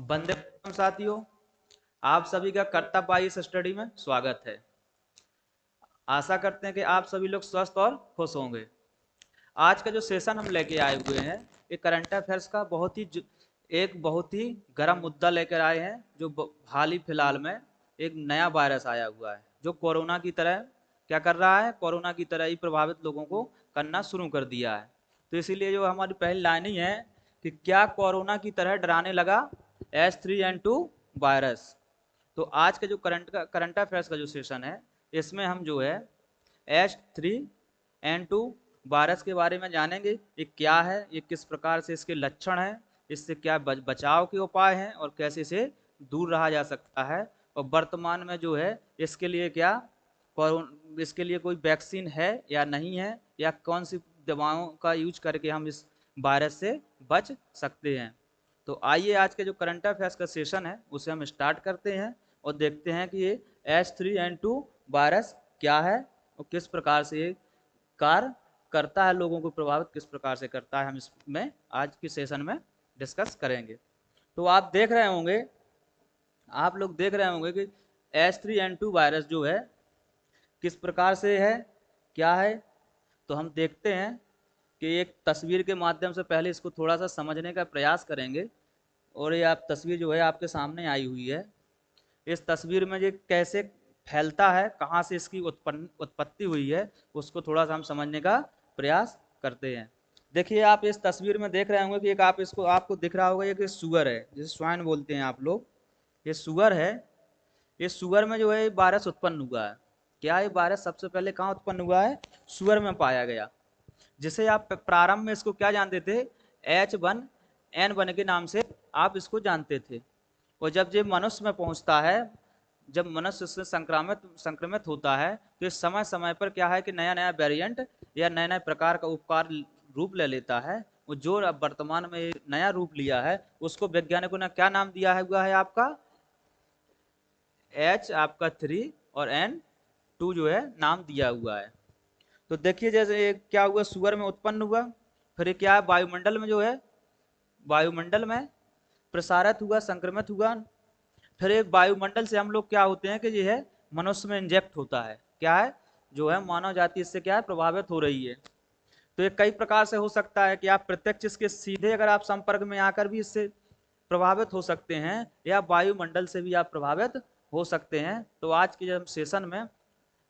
वंदे मातरम साथियों, आप सभी का कर्तव्य आइस स्टडी में स्वागत है। आशा करते हैं कि आप सभी लोग स्वस्थ और खुश होंगे। आज का जो सेशन हम लेके आए हुए हैं, ये करंट अफेयर्स का बहुत ही गर्म मुद्दा लेकर आए हैं, जो हाल ही फिलहाल में एक नया वायरस आया हुआ है, जो कोरोना की तरह क्या कर रहा है, कोरोना की तरह ही प्रभावित लोगों को करना शुरू कर दिया है। तो इसीलिए जो हमारी पहली लाइनिंग है कि क्या कोरोना की तरह डराने लगा H3N2 वायरस। तो आज के जो करंट अफेयर्स का जो सेशन है, इसमें हम जो है H3N2 वायरस के बारे में जानेंगे। ये क्या है, ये किस प्रकार से इसके लक्षण हैं, इससे क्या बचाव के उपाय हैं और कैसे से दूर रहा जा सकता है, और वर्तमान में जो है इसके लिए इसके लिए कोई वैक्सीन है या नहीं है, या कौन सी दवाओं का यूज करके हम इस वायरस से बच सकते हैं। तो आइए आज के जो करंट अफेयर्स का सेशन है उसे हम स्टार्ट करते हैं और देखते हैं कि ये H3N2 वायरस क्या है और किस प्रकार से ये कार्य करता है, लोगों को प्रभावित किस प्रकार से करता है, हम इसमें आज के सेशन में डिस्कस करेंगे। तो आप लोग देख रहे होंगे कि H3N2 वायरस जो है किस प्रकार से है, क्या है। तो हम देखते हैं कि एक तस्वीर के माध्यम से पहले इसको थोड़ा सा समझने का प्रयास करेंगे। और ये आप तस्वीर जो है आपके सामने आई हुई है। इस तस्वीर में ये कैसे फैलता है, कहाँ से इसकी उत्पत्ति हुई है, उसको थोड़ा सा हम समझने का प्रयास करते हैं। देखिए, आप इस तस्वीर में देख रहे होंगे कि एक आपको दिख रहा होगा, एक सुअर है जिसे स्वाइन बोलते हैं आप लोग। ये सुअर है। इस सुअर में जो है वायरस उत्पन्न हुआ है। क्या ये वायरस सबसे पहले कहाँ उत्पन्न हुआ है? सुअर में पाया गया, जिसे आप प्रारंभ में इसको क्या जानते थे? H1N1 के नाम से आप इसको जानते थे। और जब ये मनुष्य में पहुंचता है, जब मनुष्य से संक्रमित होता है, तो इस समय समय पर क्या है कि नया नया वेरिएंट या नए नए प्रकार का उपकार रूप ले लेता है। वो जो अब वर्तमान में नया रूप लिया है, उसको वैज्ञानिकों ने क्या नाम दिया है हुआ है आपका? H आपका 3 और N2 जो है नाम दिया हुआ है। तो देखिए, जैसे ये क्या हुआ, सुअर में उत्पन्न हुआ, फिर ये क्या है, वायुमंडल में जो है, वायुमंडल में प्रसारित हुआ, संक्रमित हुआ। फिर एक वायुमंडल से हम लोग क्या होते हैं कि ये है मनुष्य में इंजेक्ट होता है। क्या है, जो है मानव जाति इससे क्या है, प्रभावित हो रही है। तो ये कई प्रकार से हो सकता है कि आप प्रत्यक्ष इसके सीधे अगर आप संपर्क में आकर भी इससे प्रभावित हो सकते हैं, या वायुमंडल से भी आप प्रभावित हो सकते हैं। तो आज के जब सेशन में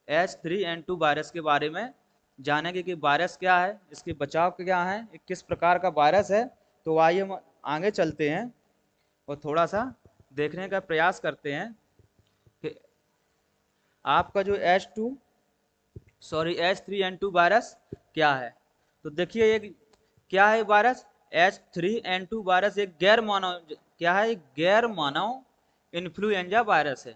H3N2 वायरस के बारे में जानेंगे कि वायरस क्या है, इसके बचाव क्या है, किस प्रकार का वायरस है। तो आइए हम आगे चलते हैं और थोड़ा सा देखने का प्रयास करते हैं कि आपका जो H3N2 वायरस क्या है। तो देखिए, ये क्या है वायरस? H3N2 वायरस एक गैर मानव क्या है, एक गैर मानव इन्फ्लुएंजा वायरस है।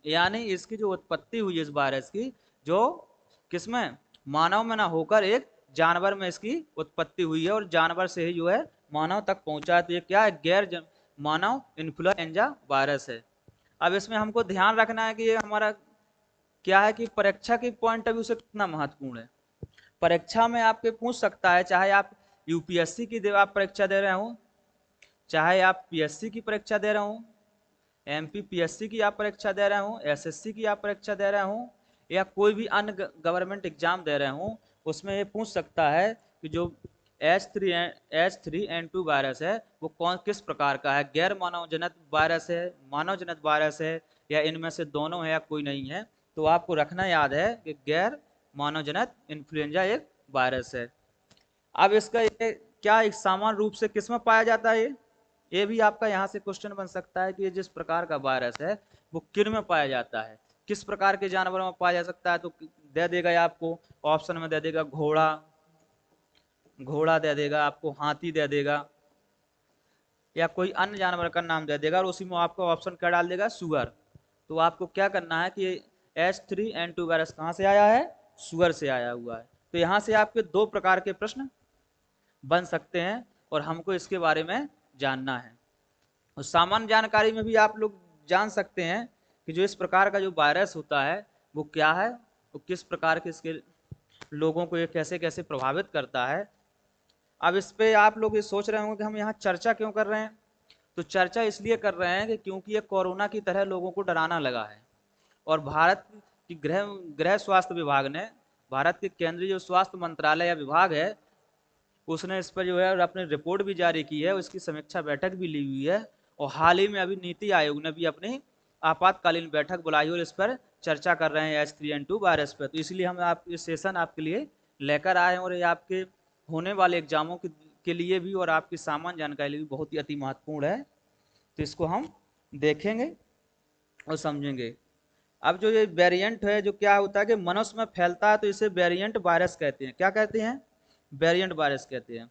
यानी इसकी जो उत्पत्ति हुई है इस वायरस की, जो किसमें, मानव में ना होकर एक जानवर में इसकी उत्पत्ति हुई है, और जानवर से ही जो है मानव तक पहुंचा है। तो ये क्या है, मानव इन्फ्लुएंजा वायरस है। अब इसमें हमको ध्यान रखना है कि ये हमारा क्या है कि परीक्षा के पॉइंट ऑफ व्यू से कितना महत्वपूर्ण है। परीक्षा में आपके पूछ सकता है, चाहे आप यूपीएससी की आप परीक्षा दे रहे हो, चाहे आप पीएससी की परीक्षा दे रहे हो, एमपीपीएससी की आप परीक्षा दे रहे हो, एसएससी की आप परीक्षा दे रहे हो, या कोई भी अन्य गवर्नमेंट एग्जाम दे रहे हो, उसमें ये पूछ सकता है कि जो H3N2 वायरस है वो किस प्रकार का है, गैर मानव जनित वायरस है, मानव जनित वायरस है, या इनमें से दोनों है या कोई नहीं है। तो आपको रखना याद है कि गैर मानव जनित इन्फ्लुएंजा एक वायरस है। अब इसका ये क्या एक सामान्य रूप से किस में पाया जाता है, ये भी आपका यहाँ से क्वेश्चन बन सकता है कि ये जिस प्रकार का वायरस है वो किन में पाया जाता है, किस प्रकार के जानवरों में पाया जा सकता है। तो दे देगा आपको ऑप्शन में, दे देगा घोड़ा, घोड़ा दे देगा आपको, हाथी दे देगा, या कोई अन्य जानवर का नाम दे देगा, और उसी में आपको ऑप्शन क्या डाल देगा, सुअर। तो आपको क्या करना है कि H3N2 वायरस कहाँ से आया है? सुअर से आया हुआ है। तो यहाँ से आपके दो प्रकार के प्रश्न बन सकते हैं और हमको इसके बारे में जानना है। और सामान्य जानकारी में भी आप लोग जान सकते हैं कि जो इस प्रकार का जो वायरस होता है वो क्या है, वो किस प्रकार के इसके लोगों को ये कैसे कैसे प्रभावित करता है। अब इस पे आप लोग ये सोच रहे होंगे कि हम यहाँ चर्चा क्यों कर रहे हैं। तो चर्चा इसलिए कर रहे हैं कि क्योंकि ये कोरोना की तरह लोगों को डराना लगा है, और भारत की गृह स्वास्थ्य विभाग ने, भारत के केंद्रीय जो स्वास्थ्य मंत्रालय या विभाग है, उसने इस पर जो है अपनी रिपोर्ट भी जारी की है, उसकी समीक्षा बैठक भी ली हुई है, और हाल ही में अभी नीति आयोग ने भी अपनी आपातकालीन बैठक बुलाई और इस पर चर्चा कर रहे हैं H3N2 वायरस पर। तो इसलिए हम आप ये सेशन आपके लिए लेकर आए हैं, और ये आपके होने वाले एग्जामों के लिए भी और आपकी सामान्य जानकारी लिए भी बहुत ही अति महत्वपूर्ण है। तो इसको हम देखेंगे और समझेंगे। अब जो ये वेरिएंट है, जो क्या होता है कि मनुष्य में फैलता है, तो इसे वेरिएंट वायरस कहते हैं। क्या कहते हैं? वेरिएंट वायरस कहते हैं।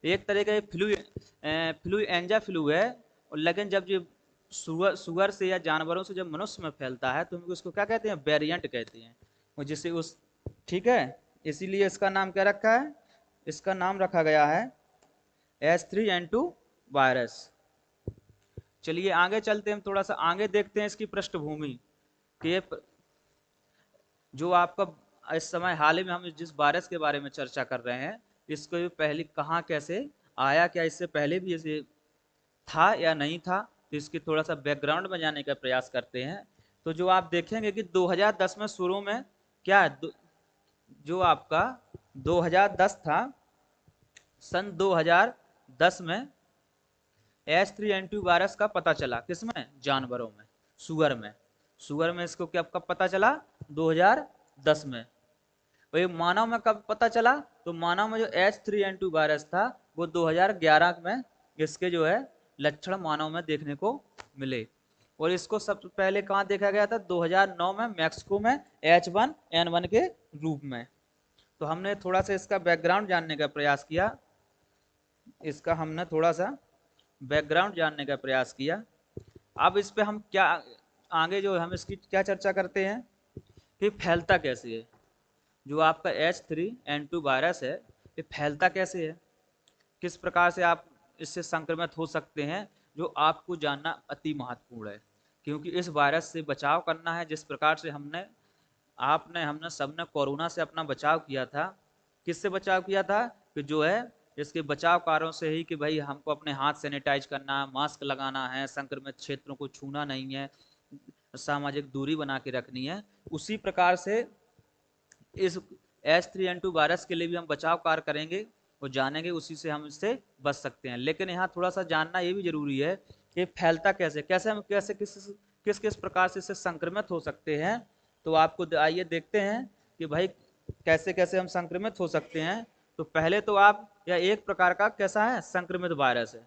एक तरह का फ्लूएंजा फ्लू है, और लेकिन जब ये सुअर से या जानवरों से जब मनुष्य में फैलता है तो हम उसको क्या कहते हैं? वेरिएंट कहते हैं। और जिससे उस, ठीक है, इसीलिए इसका नाम क्या रखा है? इसका नाम रखा गया है H3N2 वायरस। चलिए आगे चलते हैं, थोड़ा सा आगे देखते हैं इसकी पृष्ठभूमि कि जो आपका इस समय हाल ही में हम जिस वायरस के बारे में चर्चा कर रहे हैं, इसको पहले कहाँ कैसे आया, क्या इससे पहले भी इसे था या नहीं था, तो इसकी थोड़ा सा बैकग्राउंड में जाने का प्रयास करते हैं। तो जो आप देखेंगे कि 2010 में शुरू में क्या जो आपका 2010 था, सन 2010 में H3N2 वायरस का पता चला। किसमें? जानवरों में, सुअर में। सुअर में इसको क्या कब पता चला? 2010 में। वही मानव में कब पता चला? तो मानव में जो H3N2 वायरस था वो 2011 में इसके जो है लक्षण मानव में देखने को मिले, और इसको सबसे पहले कहाँ देखा गया था? 2009 में मैक्सिको में H1N1 के रूप में। तो हमने थोड़ा सा इसका बैकग्राउंड जानने का प्रयास किया, इसका हमने थोड़ा सा बैकग्राउंड जानने का प्रयास किया। अब इस पे हम क्या आगे जो हम इसकी क्या चर्चा करते हैं कि फैलता कैसे है। जो आपका H3N2 वायरस है, ये फैलता कैसे है, किस प्रकार से आप इससे संक्रमित हो सकते हैं, जो आपको जानना अति महत्वपूर्ण है। क्योंकि इस वायरस से बचाव करना है, जिस प्रकार से हमने सबने कोरोना से अपना बचाव किया था। किससे बचाव किया था? कि जो है इसके बचाव कार्यों से ही, कि भाई हमको अपने हाथ सैनिटाइज करना, मास्क लगाना है, संक्रमित क्षेत्रों को छूना नहीं है, सामाजिक दूरी बना के रखनी है। उसी प्रकार से इस H3N2 वायरस के लिए भी हम बचाव कार्य करेंगे और जानेंगे, उसी से हम इससे बच सकते हैं। लेकिन यहाँ थोड़ा सा जानना ये भी जरूरी है कि फैलता कैसे, कैसे हम कैसे किस किस प्रकार से इससे संक्रमित हो सकते हैं। तो आपको आइए देखते हैं कि भाई कैसे कैसे हम संक्रमित हो सकते हैं। तो पहले तो आप, यह एक प्रकार का कैसा है? संक्रमित वायरस है।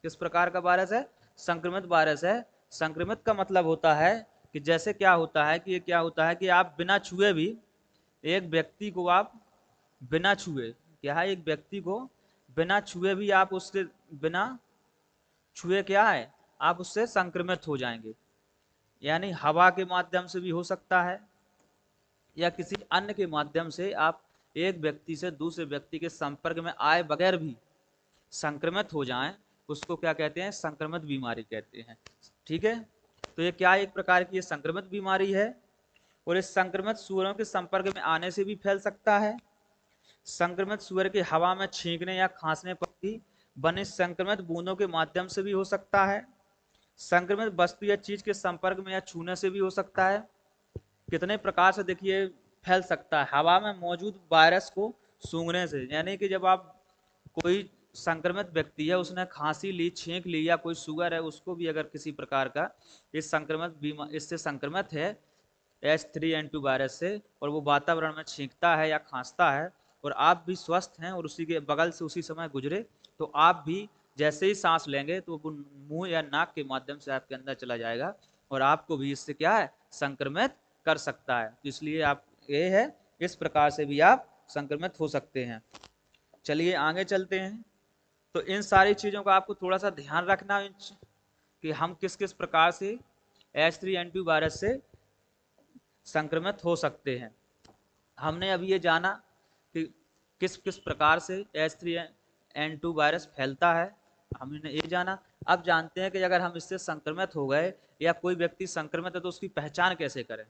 किस प्रकार का वायरस है? संक्रमित वायरस है। संक्रमित का मतलब होता है कि जैसे क्या होता है कि ये क्या होता है कि आप बिना छुए भी एक व्यक्ति को, आप बिना छुए, क्या है, एक व्यक्ति को बिना छुए भी आप उससे, बिना छुए क्या है, आप उससे संक्रमित हो जाएंगे। यानी हवा के माध्यम से भी हो सकता है, या किसी अन्य के माध्यम से आप एक व्यक्ति से दूसरे व्यक्ति के संपर्क में आए बगैर भी संक्रमित हो जाएं, उसको क्या कहते हैं? संक्रमित बीमारी कहते हैं। ठीक है, तो ये क्या एक प्रकार की ये संक्रमित बीमारी है, और इस संक्रमित सूअरों के संपर्क में आने से भी फैल सकता है। संक्रमित सूअर के हवा में छींकने या खांसने पर भी बने संक्रमित बूंदों के माध्यम से भी हो सकता है। संक्रमित वस्तु या चीज के संपर्क में या छूने से भी हो सकता है। कितने प्रकार से देखिए फैल सकता है? हवा में मौजूद वायरस को सूंघने से, यानी कि जब आप कोई संक्रमित व्यक्ति है, उसने खांसी ली, छींक ली, या कोई शुगर है उसको भी अगर किसी प्रकार का इससे संक्रमित है H3N2 वायरस से, और वो वातावरण में छींकता है या खांसता है, और आप भी स्वस्थ हैं और उसी के बगल से उसी समय गुजरे, तो आप भी जैसे ही सांस लेंगे तो वो मुंह या नाक के माध्यम से आपके अंदर चला जाएगा, और आपको भी इससे क्या है? संक्रमित कर सकता है। इसलिए आप ये है, इस प्रकार से भी आप संक्रमित हो सकते हैं। चलिए आगे चलते हैं। तो इन सारी चीजों का आपको थोड़ा सा ध्यान रखना कि हम किस किस प्रकार से H3N2 वायरस से संक्रमित हो सकते हैं। हमने अभी ये जाना कि किस किस प्रकार से H3N2 वायरस फैलता है, हमने ये जाना। अब जानते हैं कि अगर हम इससे संक्रमित हो गए या कोई व्यक्ति संक्रमित है तो उसकी पहचान कैसे करें,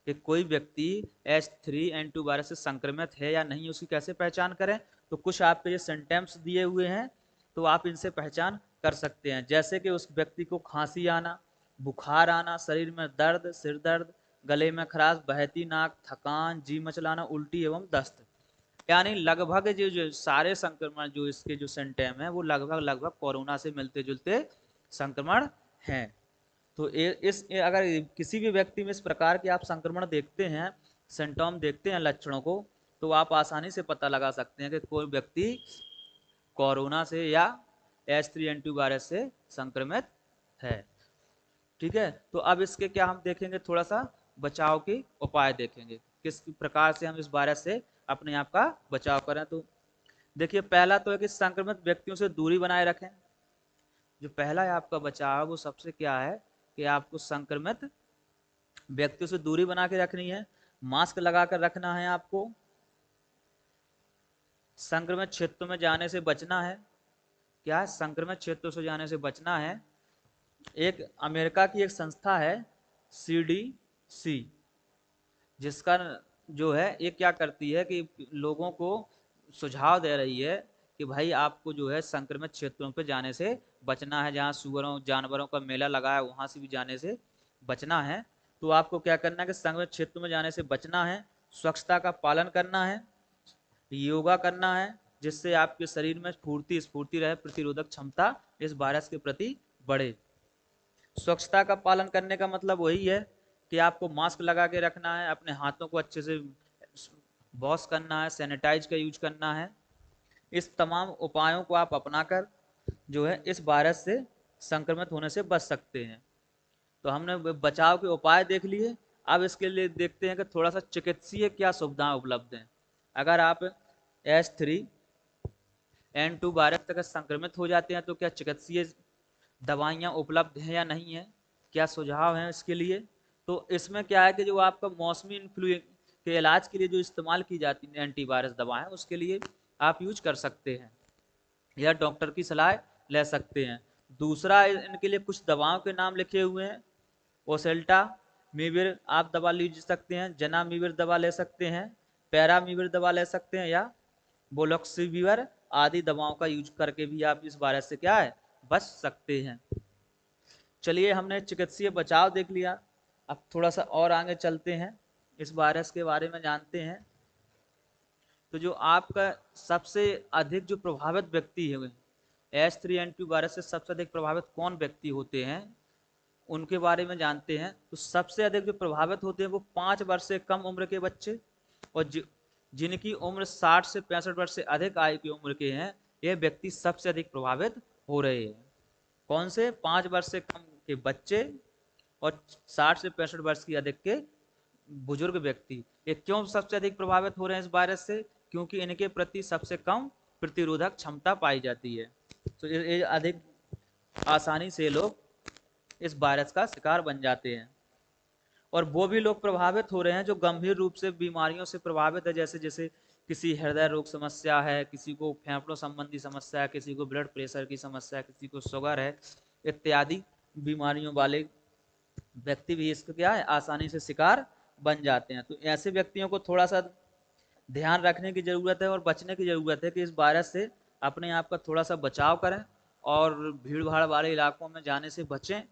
कि कोई व्यक्ति H3N2 वायरस से संक्रमित है या नहीं, उसकी कैसे पहचान करें। तो कुछ आपके ये सिम्टम्स दिए हुए हैं, तो आप इनसे पहचान कर सकते हैं, जैसे कि उस व्यक्ति को खांसी आना, बुखार आना, शरीर में दर्द, सिर दर्द, गले में खराश, बहती नाक, थकान, जी मचलाना, उल्टी एवं दस्त। यानी लगभग जो जो सारे संक्रमण जो इसके जो सिम्टम है वो लगभग लगभग कोरोना से मिलते जुलते संक्रमण हैं। तो अगर किसी भी व्यक्ति में इस प्रकार के आप संक्रमण देखते हैं, सिम्टम देखते हैं, लक्षणों को, तो आप आसानी से पता लगा सकते हैं कि कोई व्यक्ति कोरोना से या H3N2 वायरस से संक्रमित है। ठीक है, तो अब इसके क्या हम देखेंगे, थोड़ा सा बचाव के उपाय देखेंगे, किस प्रकार से हम इस वायरस से अपने आप का बचाव करें। तो देखिए, पहला तो है कि संक्रमित व्यक्तियों से दूरी बनाए रखें। जो पहला है आपका बचाव, वो सबसे क्या है कि आपको संक्रमित व्यक्तियों से दूरी बना के रखनी है, मास्क लगाकर रखना है, आपको संक्रमित क्षेत्रों में जाने से बचना है। क्या है, संक्रमित क्षेत्रों से जाने से बचना है। एक अमेरिका की एक संस्था है CDC, जिसका जो है ये क्या करती है कि लोगों को सुझाव दे रही है कि भाई आपको जो है संक्रमित क्षेत्रों पे जाने से बचना है, जहाँ सुअरों जानवरों का मेला लगा है वहां से भी जाने से बचना है। तो आपको क्या करना है कि संक्रमित क्षेत्रों में जाने से बचना है, स्वच्छता का पालन करना है, योगा करना है, जिससे आपके शरीर में स्फूर्ति रहे, प्रतिरोधक क्षमता इस वायरस के प्रति बढ़े। स्वच्छता का पालन करने का मतलब वही है कि आपको मास्क लगा के रखना है, अपने हाथों को अच्छे से वॉश करना है, सैनिटाइज का यूज करना है। इस तमाम उपायों को आप अपनाकर जो है इस वायरस से संक्रमित होने से बच सकते हैं। तो हमने बचाव के उपाय देख लिए। अब इसके लिए देखते हैं कि थोड़ा सा चिकित्सीय क्या सुविधाएं उपलब्ध हैं। अगर आप H3N2 वायरस तक संक्रमित हो जाते हैं तो क्या चिकित्सीय दवाइयाँ उपलब्ध हैं या नहीं है, क्या सुझाव हैं इसके लिए। तो इसमें क्या है कि जो आपका मौसमी इन्फ्लुएंजा के इलाज के लिए जो इस्तेमाल की जाती है एंटीवायरस दवा है, उसके लिए आप यूज कर सकते हैं या डॉक्टर की सलाह ले सकते हैं। दूसरा, इनके लिए कुछ दवाओं के नाम लिखे हुए हैं। ओसेल्टा मीविर आप दवा ले सकते हैं, जना मीविर दवा ले सकते हैं, पैरा मीविर दवा ले सकते हैं, या बोलोक्सिविर आदि दवाओं का यूज करके भी आप इस वायरस से क्या है बच सकते हैं। चलिए, हमने चिकित्सीय बचाव देख लिया। अब थोड़ा सा और आगे चलते हैं, इस वायरस के बारे में जानते हैं। तो जो आपका सबसे अधिक जो प्रभावित व्यक्ति है H3N2 वायरस से सबसे अधिक प्रभावित कौन व्यक्ति होते हैं, उनके बारे में जानते हैं। तो सबसे अधिक जो प्रभावित होते हैं वो 5 वर्ष से कम उम्र के बच्चे, और जिनकी उम्र 60 से 65 वर्ष से अधिक आयु की उम्र के हैं, ये व्यक्ति सबसे अधिक प्रभावित हो रहे हैं। कौन से? 5 वर्ष से कम के बच्चे और 60 से 65 वर्ष की अधिक के बुजुर्ग व्यक्ति। ये क्यों सबसे अधिक प्रभावित हो रहे हैं इस वायरस से? क्योंकि इनके प्रति सबसे कम प्रतिरोधक क्षमता पाई जाती है। तो ये अधिक आसानी से लोग इस वायरस का शिकार बन जाते हैं। और वो भी लोग प्रभावित हो रहे हैं जो गंभीर रूप से बीमारियों से प्रभावित है, जैसे जैसे किसी हृदय रोग समस्या है, किसी को फेफड़ों संबंधी समस्या है, किसी को ब्लड प्रेशर की समस्या है, किसी को शुगर है, इत्यादि बीमारियों वाले व्यक्ति भी इसका क्या है आसानी से शिकार बन जाते हैं। तो ऐसे व्यक्तियों को थोड़ा सा ध्यान रखने की जरूरत है और बचने की जरूरत है कि इस वायरस से अपने आप का थोड़ा सा बचाव करें और भीड़ भाड़ वाले इलाकों में जाने से बचें।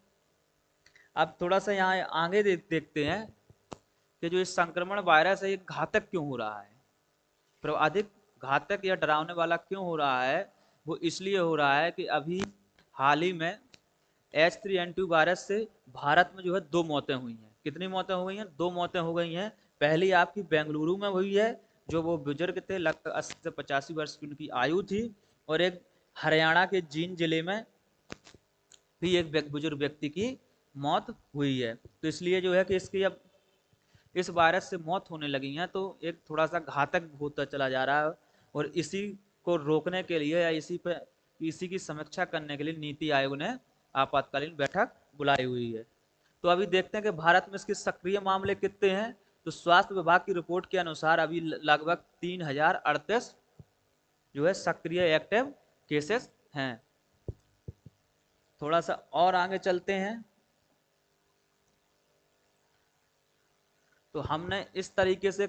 अब थोड़ा सा यहाँ आगे देखते हैं कि जो इस संक्रमण वायरस है ये घातक क्यों हो रहा है, अधिक घातक या डरावने वाला क्यों हो रहा है। वो इसलिए हो रहा है कि अभी हाल ही में H3N2 वायरस से भारत में जो है 2 मौतें हुई हैं। कितनी मौतें हो गई हैं? 2 मौतें हो गई हैं। पहली आपकी बेंगलुरु में हुई है, जो वो बुजुर्ग थे, लगभग 80 से 85 वर्ष की उनकी आयु थी। और एक हरियाणा के जींद जिले में भी एक बुजुर्ग व्यक्ति की मौत हुई है। तो इसलिए जो है कि इसकी अब इस वायरस से मौत होने लगी है, तो एक थोड़ा सा घातक होता चला जा रहा है। और इसी को रोकने के लिए या इसी की समीक्षा करने के लिए नीति आयोग ने आपातकालीन बैठक बुलाई हुई है। तो अभी देखते हैं कि भारत में इसके सक्रिय मामले कितने हैं। तो स्वास्थ्य विभाग की रिपोर्ट के अनुसार अभी लगभग 3038 जो है सक्रिय एक्टिव केसेस हैं। थोड़ा सा और आगे चलते हैं। तो हमने इस तरीके से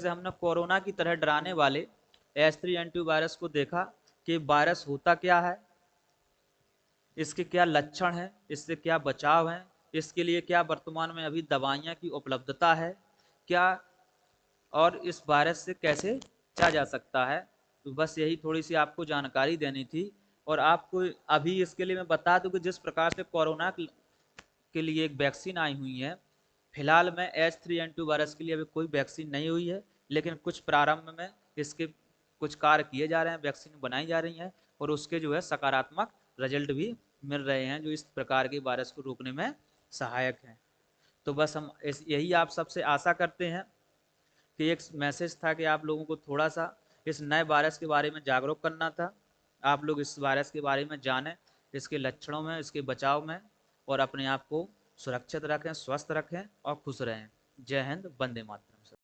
हमने कोरोना की तरह डराने वाले H3N2 वायरस को देखा कि वायरस होता क्या है, इसके क्या लक्षण हैं, इससे क्या बचाव है, इसके लिए क्या वर्तमान में अभी दवाइयाँ की उपलब्धता है क्या, और इस वायरस से कैसे बचा जा सकता है। तो बस यही थोड़ी सी आपको जानकारी देनी थी। और आपको अभी इसके लिए मैं बता दूं कि जिस प्रकार से कोरोना के लिए एक वैक्सीन आई हुई है, फिलहाल में H3N2 वायरस के लिए अभी कोई वैक्सीन नहीं हुई है, लेकिन कुछ प्रारंभ में इसके कुछ कार्य किए जा रहे हैं, वैक्सीन बनाई जा रही हैं और उसके जो है सकारात्मक रिजल्ट भी मिल रहे हैं जो इस प्रकार के वायरस को रोकने में सहायक हैं। तो बस हम यही आप सबसे आशा करते हैं कि एक मैसेज था कि आप लोगों को थोड़ा सा इस नए वायरस के बारे में जागरूक करना था, आप लोग इस वायरस के बारे में जानें, इसके लक्षणों में, इसके बचाव में, और अपने आप को सुरक्षित रखें, स्वस्थ रखें और खुश रहें। जय हिंद, वंदे मातरम।